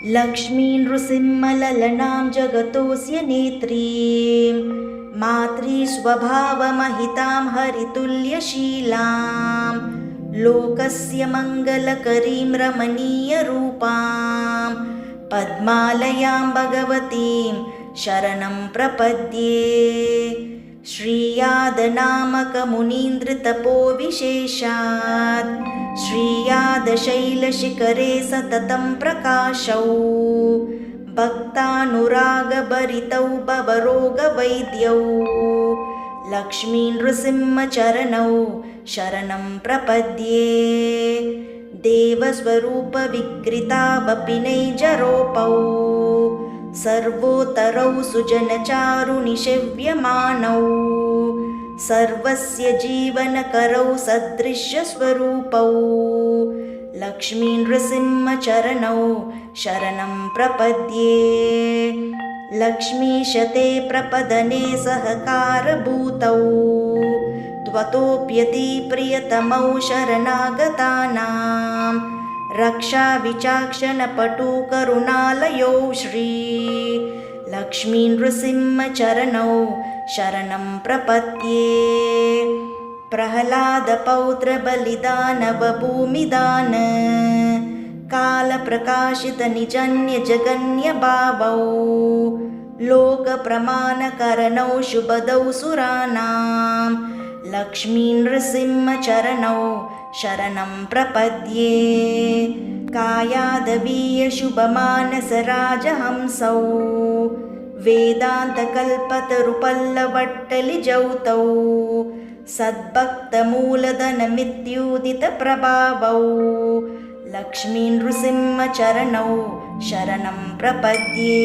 लक्ष्मी नृसिंहललनां जगतोऽस्य नेत्रीं मातृस्वभावमहितां हरितुल्यशीलां लोकस्य मङ्गलकरीं रमणीयरूपां पद्मालयां भगवतीं शरणं प्रपद्ये। श्रीयादनामकमुनीन्द्रतपोविशेषात् श्रीयादशैलशिखरे सततं प्रकाशौ भक्तानुरागभरितौ भवरोगवैद्यौ लक्ष्मीनृसिंहचरणौ शरणं प्रपद्ये। देवस्वरूपविकृतावपि नैजरोपौ सर्वोत्तरौ सुजनचारुनिसेव्यमानौ सर्वस्य जीवनकरौ सदृशस्वरूपौ लक्ष्मीनृसिंहचरणौ शरणं प्रपद्ये। लक्ष्मीशते प्रपदने सहकारभूतौ त्वतोऽप्यति प्रियतमौ शरणागतानां रक्षाविचाक्षणपटु करुणालयौ श्री लक्ष्मीनृसिंहचरणौ शरणं प्रपद्ये। प्रह्लादपौत्रबलिदानवभूमिदान कालप्रकाशितनिजन्यजगन्यभावौ लोकप्रमाणकरणौ शुभदौ सुराणां लक्ष्मीनृसिंहचरणौ शरणं प्रपद्ये। कायादवीयशुभमानसराजहंसौ वेदान्तकल्पतरुपल्लवट्टलिजौतौ सद्भक्तमूलधनमित्युदितप्रभावौ लक्ष्मीनृसिंहचरणौ शरणं प्रपद्ये।